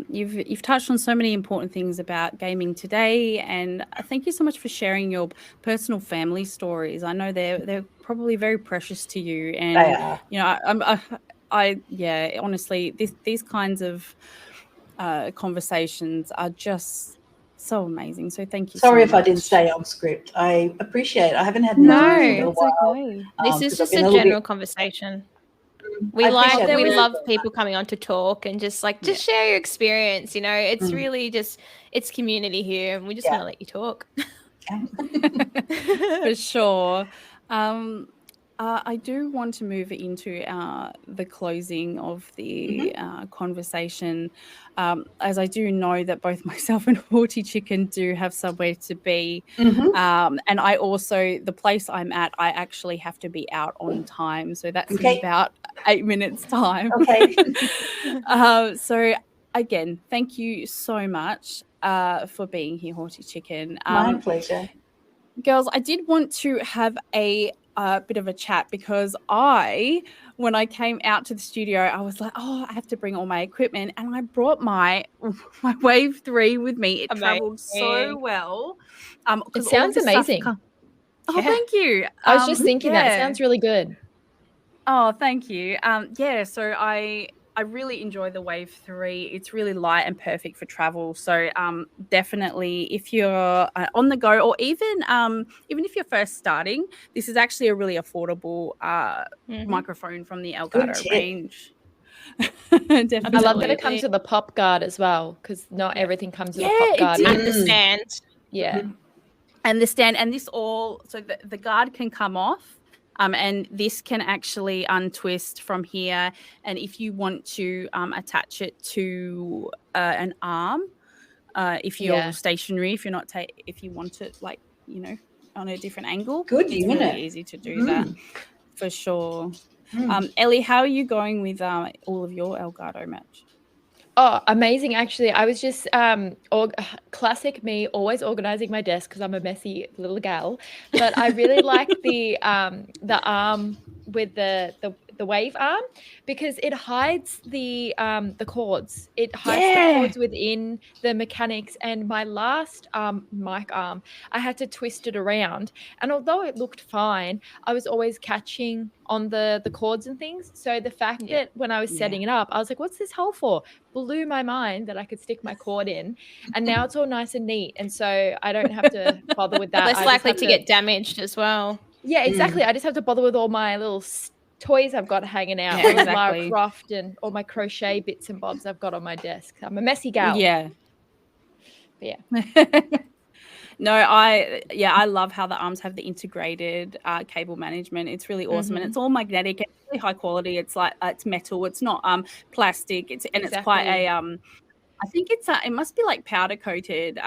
You've touched on so many important things about gaming today, and thank you so much for sharing your personal family stories. I know they're probably very precious to you, and they are. Honestly, these kinds of conversations are just so amazing. So thank you. Sorry so if much. I didn't stay on script. I appreciate it. I haven't had it's okay. This is just a general conversation. We love people coming on to talk and just share your experience. It's really just, it's community here, and we just want to let you talk. For sure. I do want to move into the closing of the conversation, as I do know that both myself and Haughty Chicken do have somewhere to be. And I also, the place I'm at, I actually have to be out on time. So that's in about 8 minutes time. Okay. So again, thank you so much for being here, Haughty Chicken. My pleasure. Girls, I did want to have a bit of a chat, because when I came out to the studio, I was like, I have to bring all my equipment, and I brought my Wave 3 with me. It traveled so well. It sounds amazing. Thank you. I was just thinking that. It sounds really good. Oh, thank you. So I really enjoy the Wave 3. It's really light and perfect for travel. So definitely, if you're on the go, or even if you're first starting, this is actually a really affordable microphone from the Elgato range. Definitely. I love that it comes with a pop guard as well, because not everything comes with a pop guard. And the stand. Yeah. And the stand, and this all, so the guard can come off. And this can actually untwist from here. And if you want to attach it to an arm, if you're stationary, if you're not, if you want it on a different angle, it's really easy to do that for sure. Ellie, how are you going with all of your Elgato match? Oh, amazing. Actually, I was just classic me, always organizing my desk because I'm a messy little gal. But I really like the arm with the wave arm, because it hides the chords. It hides the chords within the mechanics. And my last mic arm, I had to twist it around. And although it looked fine, I was always catching on the chords and things. So the fact that when I was setting it up, I was like, what's this hole for? Blew my mind that I could stick my cord in. And now it's all nice and neat. And so I don't have to bother with that. Less likely to get damaged as well. Yeah, exactly. I just have to bother with all my little toys I've got hanging out. Yeah, exactly. Lara Croft and all my crochet bits and bobs I've got on my desk. I'm a messy gal. Yeah. But yeah. No, I love how the arms have the integrated cable management. It's really awesome, and it's all magnetic. It's really high quality. It's like it's metal. It's not plastic. It's quite a I think it must be like powder coated,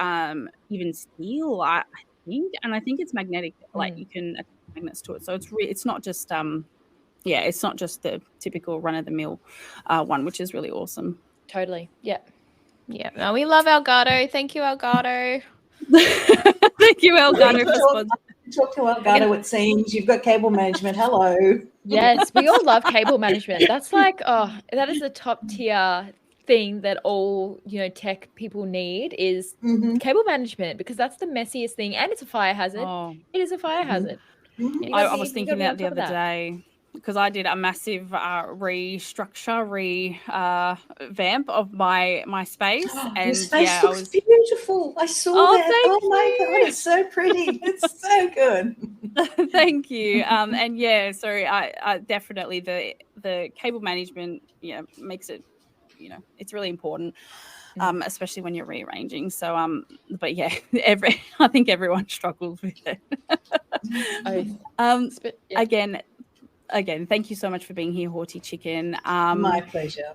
even steel. I think, and I think it's magnetic. Like you can attach magnets to it, so it's not just it's not just the typical run of the mill one, which is really awesome. Totally. Yeah. Yeah. No, we love Elgato. Thank you, Elgato. Thank you, Elgato. Talk to Elgato, it seems. You've got cable management. Hello. Yes, we all love cable management. That's like, that is the top tier thing that all, tech people need is cable management, because that's the messiest thing, and it's a fire hazard. Oh, It is a fire hazard. I was thinking that the other day, because I did a massive restructure, vamp of my space, and your space looks I was beautiful. I saw that. thank My you. God, it's so pretty. It's so good. Thank you. And yeah, so I definitely the cable management, makes it, it's really important, especially when you're rearranging. So, but yeah, I think everyone struggles with it. Again, thank you so much for being here, Haughty Chicken. My pleasure.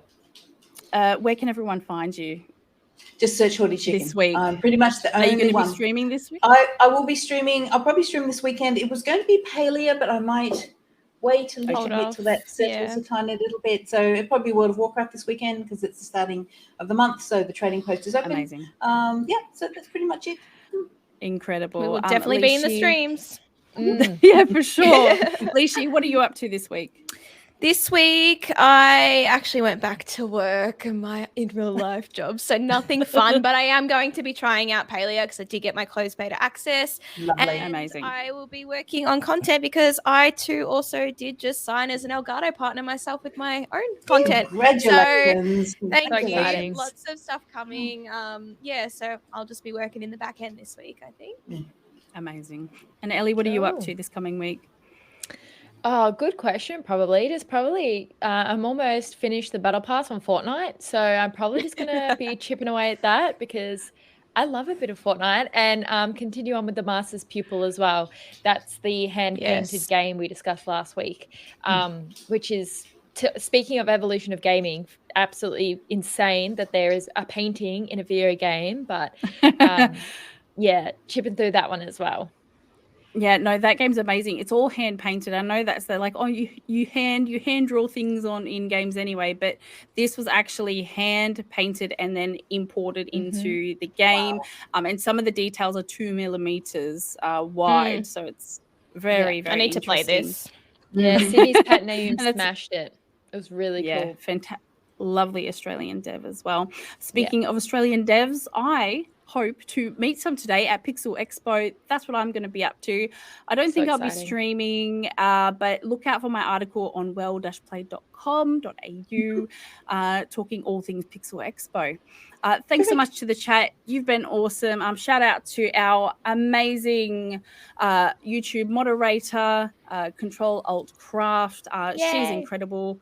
Where can everyone find you? Just search Haughty Chicken this week. Pretty much the only one. Are you going to be streaming this week? I will be streaming. I'll probably stream this weekend. It was going to be Palea, but I might wait a little bit till that settles a tiny little bit. So it'll probably be World of Warcraft this weekend because it's the starting of the month. So the trading post is open. Amazing. So that's pretty much it. Incredible. We will definitely be in the streams. Yeah, for sure. Liessshy, what are you up to this week? This week, I actually went back to work in my real life job, so nothing fun. But I am going to be trying out Palea because I did get my closed beta access. Lovely, and amazing. I will be working on content because I too also did just sign as an Elgato partner myself with my own content. Congratulations! So thank you. Lots of stuff coming. So I'll just be working in the back end this week, I think. Amazing. And Ellie, what are you up to this coming week? Oh, good question. I'm almost finished the battle pass on Fortnite, so I'm probably just going to be chipping away at that because I love a bit of Fortnite, and continue on with the Master's Pupil as well. That's the hand-painted game we discussed last week, which is, speaking of evolution of gaming, absolutely insane that there is a painting in a video game, but chipping through that one as well. Yeah, no, that game's amazing. It's all hand painted. I know that's like, oh, you hand draw things in games anyway, but this was actually hand painted and then imported into the game. Wow. And some of the details are 2 millimeters wide, so it's very, very. I need to play this. Yeah, Sydney's Pat Naeem smashed it. It was really cool. Fantastic, lovely Australian dev as well. Speaking of Australian devs, I hope to meet some today at Pixel Expo. That's what I'm going to be up to. I don't think I'll be streaming, but look out for my article on well-play.com.au talking all things Pixel Expo. Thanks so much to the chat. You've been awesome. Shout out to our amazing YouTube moderator, Control Alt Craft. She's incredible.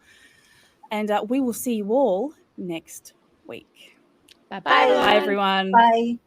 And we will see you all next week. Bye, everyone. Bye.